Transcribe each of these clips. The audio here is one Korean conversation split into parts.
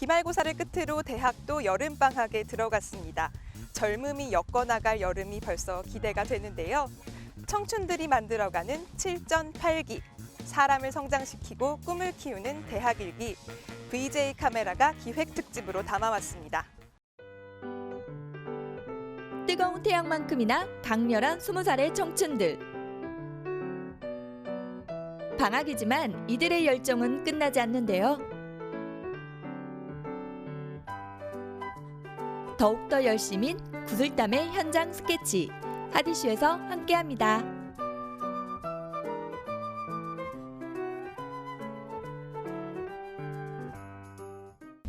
기말고사를 끝으로 대학도 여름방학에 들어갔습니다. 젊음이 엮어나갈 여름이 벌써 기대가 되는데요. 청춘들이 만들어가는 7전8기, 사람을 성장시키고 꿈을 키우는 대학 일기, VJ 카메라가 기획특집으로 담아왔습니다. 뜨거운 태양만큼이나 강렬한 20살의 청춘들. 방학이지만 이들의 열정은 끝나지 않는데요. 더욱더 열심인 구슬땀의 현장 스케치, 하디슈에서 함께합니다.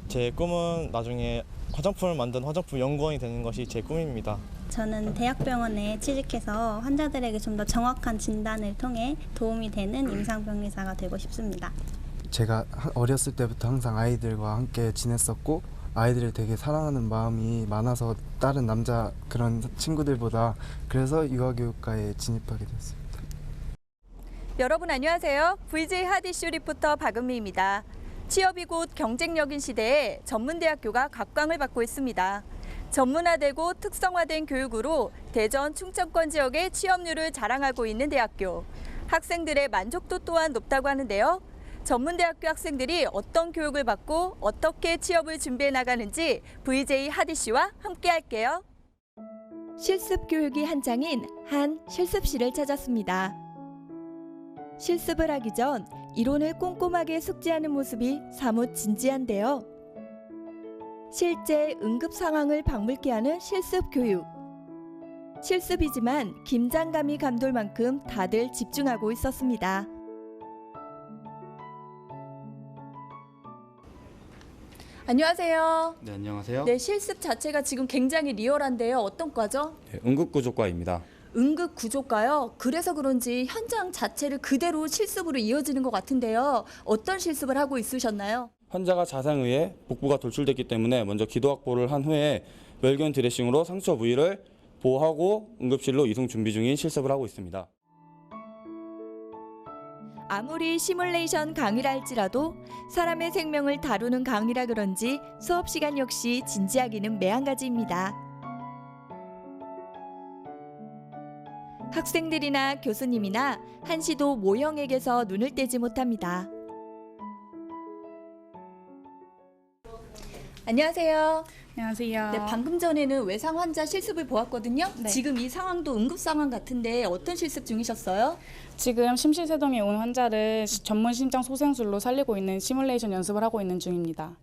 제 꿈은 나중에 화장품을 만든 화장품 연구원이 되는 것이 제 꿈입니다. 저는 대학병원에 취직해서 환자들에게 좀 더 정확한 진단을 통해 도움이 되는 임상병리사가 되고 싶습니다. 제가 어렸을 때부터 항상 아이들과 함께 지냈었고 아이들을 되게 사랑하는 마음이 많아서 다른 남자 그런 친구들보다 그래서 유아교육과에 진입하게 됐습니다. 여러분 안녕하세요. VJ 하디슈 리포터 박은미입니다. 취업이 곧 경쟁력인 시대에 전문대학교가 각광을 받고 있습니다. 전문화되고 특성화된 교육으로 대전 충청권 지역의 취업률을 자랑하고 있는 대학교. 학생들의 만족도 또한 높다고 하는데요. 전문대학교 학생들이 어떤 교육을 받고 어떻게 취업을 준비해 나가는지 VJ 하디슈와 함께 할게요. 실습 교육이 한창인 한 실습실을 찾았습니다. 실습을 하기 전 이론을 꼼꼼하게 숙지하는 모습이 사뭇 진지한데요. 실제 응급 상황을 방불케 하는 실습 교육. 실습이지만 긴장감이 감돌 만큼 다들 집중하고 있었습니다. 안녕하세요. 네, 안녕하세요. 네, 실습 자체가 지금 굉장히 리얼한데요. 어떤 과죠? 네, 응급구조과입니다. 응급구조과요. 그래서 그런지 현장 자체를 그대로 실습으로 이어지는 것 같은데요. 어떤 실습을 하고 있으셨나요? 환자가 자상의에 복부가 돌출됐기 때문에 먼저 기도 확보를 한 후에 멸균 드레싱으로 상처 부위를 보호하고 응급실로 이송 준비 중인 실습을 하고 있습니다. 아무리 시뮬레이션 강의라 할지라도 사람의 생명을 다루는 강의라 그런지 수업 시간 역시 진지하기는 매한가지입니다. 학생들이나 교수님이나 한시도 모형에게서 눈을 떼지 못합니다. 안녕하세요. 안녕하세요. 네, 방금 전에는 외상 환자 실습을 보았거든요. 네. 지금 이 상황도 응급 상황 같은데 어떤 실습 중이셨어요? 지금 심실세동에 온 환자를 전문 심장 소생술로 살리고 있는 시뮬레이션 연습을 하고 있는 중입니다.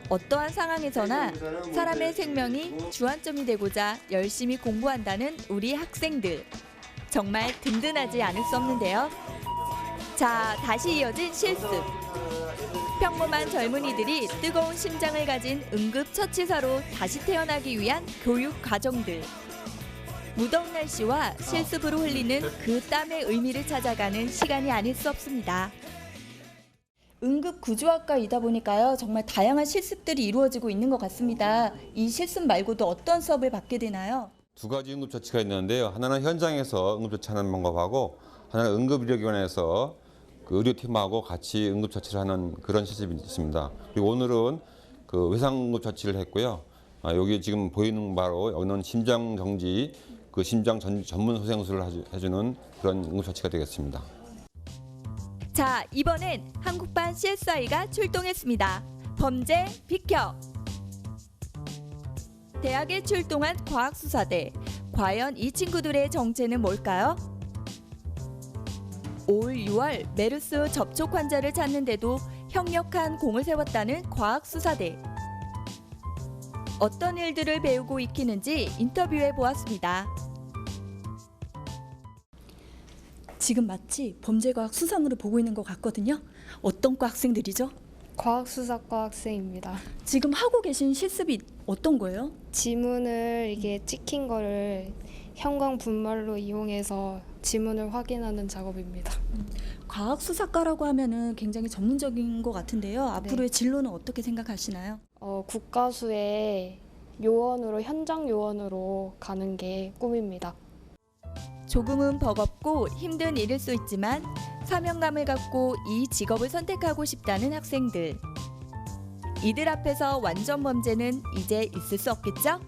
어떠한 상황에서나 사람의 생명이 주안점이 되고자 열심히 공부한다는 우리 학생들. 정말 든든하지 않을 수 없는데요. 자, 다시 이어진 실습. 평범한 젊은이들이 뜨거운 심장을 가진 응급처치사로 다시 태어나기 위한 교육 과정들. 무더운 날씨와 실습으로 흘리는 그 땀의 의미를 찾아가는 시간이 아닐 수 없습니다. 응급구조학과이다 보니까요. 정말 다양한 실습들이 이루어지고 있는 것 같습니다. 이 실습 말고도 어떤 수업을 받게 되나요? 두 가지 응급처치가 있는데요. 하나는 현장에서 응급처치하는 방법하고 하나는 응급의료기관에서 그 의료팀하고 같이 응급처치를 하는 그런 실습이 있습니다. 그리고 오늘은 그 외상응급처치를 했고요. 여기 지금 보이는 바로 여기는 심장정지, 그 심장 전문 소생술을 해주는 그런 응급처치가 되겠습니다. 자, 이번엔 한국반 CSI가 출동했습니다. 범죄 비켜! 대학에 출동한 과학수사대. 과연 이 친구들의 정체는 뭘까요? 올 6월 메르스 접촉 환자를 찾는데도 형력한 공을 세웠다는 과학수사대. 어떤 일들을 배우고 익히는지 인터뷰해 보았습니다. 지금 마치 범죄과학 수상으로 보고 있는 것 같거든요. 어떤 과 학생들이죠? 과학수사과 학생입니다. 지금 하고 계신 실습이 어떤 거예요? 지문을 이게 찍힌 거를 형광 분말로 이용해서 지문을 확인하는 작업입니다. 과학수사과라고 하면은 굉장히 전문적인 것 같은데요. 앞으로의 진로는 어떻게 생각하시나요? 국가수의 요원으로 현장 요원으로 가는 게 꿈입니다. 조금은 버겁고 힘든 일일 수 있지만 사명감을 갖고 이 직업을 선택하고 싶다는 학생들. 이들 앞에서 완전 범죄는 이제 있을 수 없겠죠?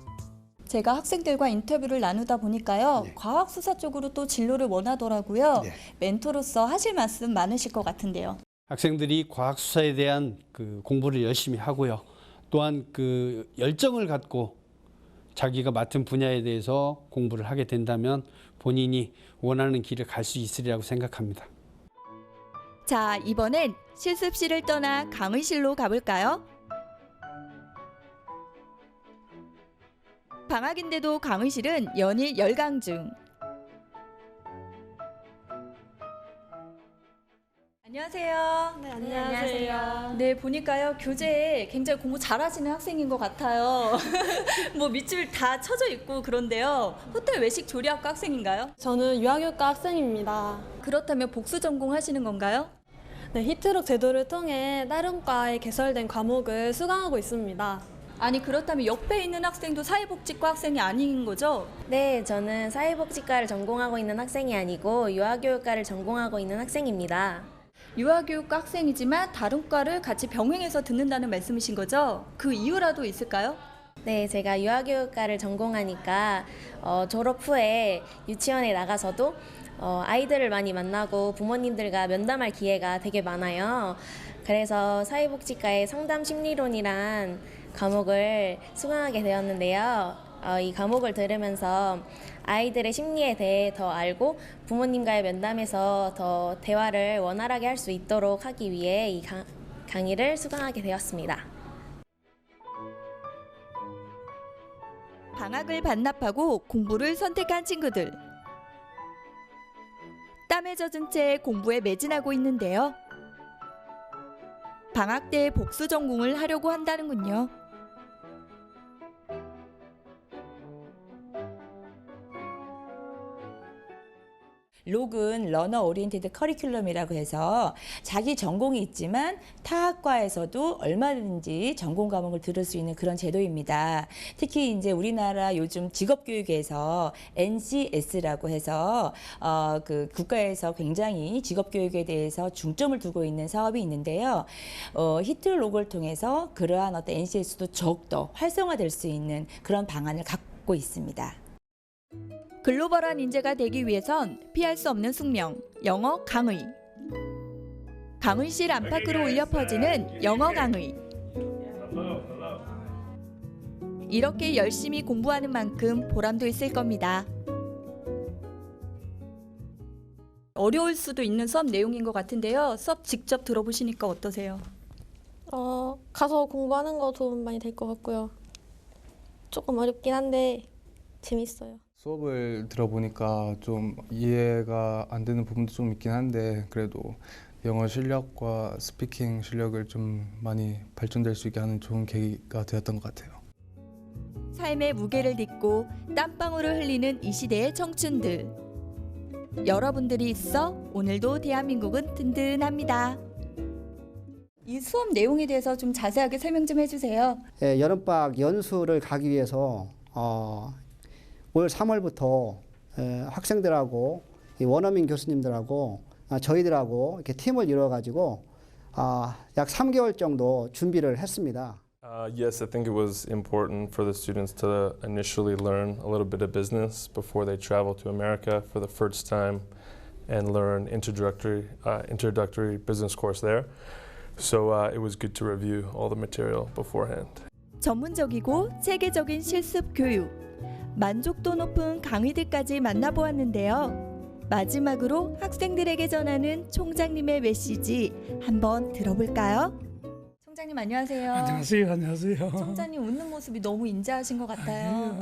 제가 학생들과 인터뷰를 나누다 보니까요. 과학 수사 쪽으로 또 진로를 원하더라고요. 멘토로서 하실 말씀 많으실 것 같은데요. 학생들이 과학 수사에 대한 그 공부를 열심히 하고요. 또한 그 열정을 갖고 자기가 맡은 분야에 대해서 공부를 하게 된다면 본인이 원하는 길을 갈 수 있으리라고 생각합니다. 자, 이번엔 실습실을 떠나 강의실로 가볼까요? 방학인데도 강의실은 연일 열강 중. 안녕하세요. 네, 안녕하세요. 네, 보니까요. 교재에 굉장히 공부 잘하시는 학생인 것 같아요. 뭐 밑줄 다 쳐져 있고 그런데요. 호텔 외식 조리학과 학생인가요? 저는 유아교육과 학생입니다. 그렇다면 복수 전공하시는 건가요? 네, 히트록 제도를 통해 다른 과에 개설된 과목을 수강하고 있습니다. 아니 그렇다면 옆에 있는 학생도 사회복지과 학생이 아닌 거죠? 네, 저는 사회복지과를 전공하고 있는 학생이 아니고 유아교육과를 전공하고 있는 학생입니다. 유아교육과 학생이지만 다른 과를 같이 병행해서 듣는다는 말씀이신 거죠? 그 이유라도 있을까요? 네, 제가 유아교육과를 전공하니까 졸업 후에 유치원에 나가서도 아이들을 많이 만나고 부모님들과 면담할 기회가 되게 많아요. 그래서 사회복지과의 상담 심리론이란 과목을 수강하게 되었는데요. 이 과목을 들으면서 아이들의 심리에 대해 더 알고 부모님과의 면담에서 더 대화를 원활하게 할 수 있도록 하기 위해 이 강의를 수강하게 되었습니다. 방학을 반납하고 공부를 선택한 친구들. 땀에 젖은 채 공부에 매진하고 있는데요. 방학 때 복수 전공을 하려고 한다는군요. 록은 러너 오리엔티드 커리큘럼이라고 해서 자기 전공이 있지만 타 학과에서도 얼마든지 전공 과목을 들을 수 있는 그런 제도입니다. 특히 이제 우리나라 요즘 직업교육에서 NCS라고 해서 그 국가에서 굉장히 직업교육에 대해서 중점을 두고 있는 사업이 있는데요. 히트록을 통해서 그러한 어떤 NCS도 더욱더 활성화될 수 있는 그런 방안을 갖고 있습니다. 글로벌한 인재가 되기 위해선 피할 수 없는 숙명, 영어 강의. 강의실 안팎으로 울려 퍼지는 영어 강의. 이렇게 열심히 공부하는 만큼 보람도 있을 겁니다. 어려울 수도 있는 수업 내용인 것 같은데요. 수업 직접 들어보시니까 어떠세요? 가서 공부하는 거 도움 많이 될 것 같고요. 조금 어렵긴 한데 재밌어요. 수업을 들어보니까 좀 이해가 안 되는 부분도 좀 있긴 한데 그래도 영어 실력과 스피킹 실력을 좀 많이 발전될 수 있게 하는 좋은 계기가 되었던 것 같아요. 삶의 무게를 딛고 땀방울을 흘리는 이 시대의 청춘들. 여러분들이 있어 오늘도 대한민국은 든든합니다. 이 수업 내용에 대해서 좀 자세하게 설명 좀 해주세요. 예, 여름방학 연수를 가기 위해서 올 3월부터 학생들하고 원어민 교수님들하고 저희들하고 이렇게 팀을 이루어가지고 약 3개월 정도 준비를 했습니다. Yes, I think it was important for the students to initially learn a little bit of business before they travel to America for the first time and learn introductory business course there. So it was good to review all the material beforehand. 전문적이고 체계적인 실습 교육, 만족도 높은 강의들까지 만나보았는데요. 마지막으로 학생들에게 전하는 총장님의 메시지 한번 들어볼까요? 총장님 안녕하세요. 안녕하세요. 안녕하세요. 총장님 웃는 모습이 너무 인자하신 것 같아요.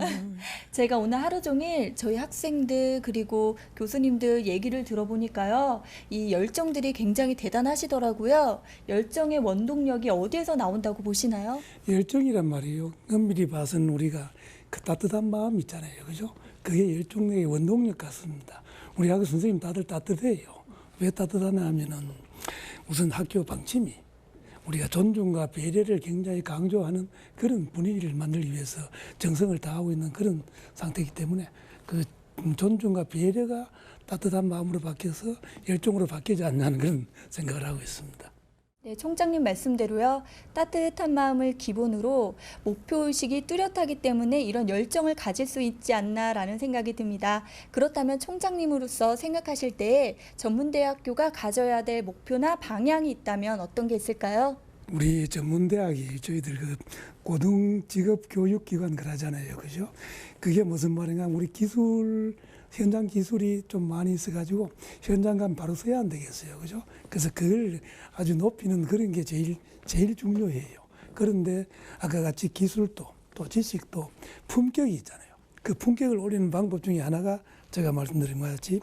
제가 오늘 하루 종일 저희 학생들 그리고 교수님들 얘기를 들어보니까요. 이 열정들이 굉장히 대단하시더라고요. 열정의 원동력이 어디에서 나온다고 보시나요? 열정이란 말이에요. 엄밀히 봐서는 우리가 그 따뜻한 마음 있잖아요. 그죠? 그게 열정의 원동력 같습니다. 우리 학교 선생님 다들 따뜻해요. 왜 따뜻하냐 하면은 우선 학교 방침이 우리가 존중과 배려를 굉장히 강조하는 그런 분위기를 만들기 위해서 정성을 다하고 있는 그런 상태이기 때문에 그 존중과 배려가 따뜻한 마음으로 바뀌어서 열정으로 바뀌지 않냐는 그런 생각을 하고 있습니다. 네, 총장님 말씀대로요. 따뜻한 마음을 기본으로 목표의식이 뚜렷하기 때문에 이런 열정을 가질 수 있지 않나라는 생각이 듭니다. 그렇다면 총장님으로서 생각하실 때에 전문대학교가 가져야 될 목표나 방향이 있다면 어떤 게 있을까요? 우리 전문대학이 저희들 그 고등직업교육기관 그러잖아요. 그죠? 그게 무슨 말인가 우리 현장 기술이 좀 많이 있어가지고 현장 가면 바로 서야 안 되겠어요. 그죠? 그래서 그걸 아주 높이는 그런 게 제일 중요해요. 그런데 아까 같이 기술도 또 지식도 품격이 있잖아요. 그 품격을 올리는 방법 중에 하나가 제가 말씀드린 것 같이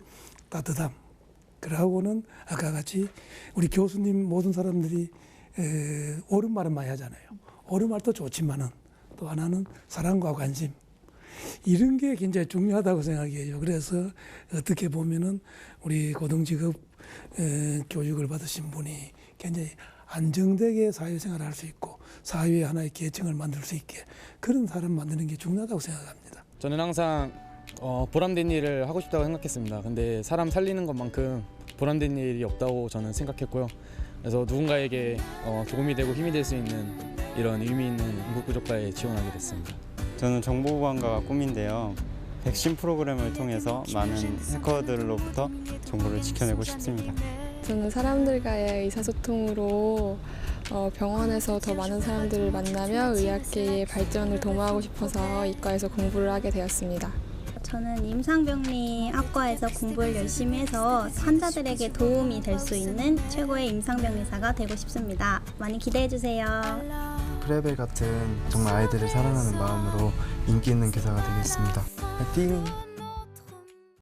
따뜻함. 그러고는 아까 같이 우리 교수님 모든 사람들이 옳은 말은 많이 하잖아요. 옳은 말도 좋지만은 또 하나는 사랑과 관심. 이런 게 굉장히 중요하다고 생각해요. 그래서 어떻게 보면은 우리 고등직업 교육을 받으신 분이 굉장히 안정되게 사회생활을 할 수 있고 사회의 하나의 계층을 만들 수 있게 그런 사람 만드는 게 중요하다고 생각합니다. 저는 항상 보람된 일을 하고 싶다고 생각했습니다. 근데 사람 살리는 것만큼 보람된 일이 없다고 저는 생각했고요. 그래서 누군가에게 도움이 되고 힘이 될 수 있는 이런 의미 있는 응급구조과에 지원하게 됐습니다. 저는 정보보안과가 꿈인데요. 백신 프로그램을 통해서 많은 해커들로부터 정보를 지켜내고 싶습니다. 저는 사람들과의 의사소통으로 병원에서 더 많은 사람들을 만나며 의학계의 발전을 도모하고 싶어서 이과에서 공부를 하게 되었습니다. 저는 임상병리학과에서 공부를 열심히 해서 환자들에게 도움이 될 수 있는 최고의 임상병리사가 되고 싶습니다. 많이 기대해 주세요. 프레벨 같은 정말 아이들을 사랑하는 마음으로 인기 있는 교사가 되겠습니다. 화이팅!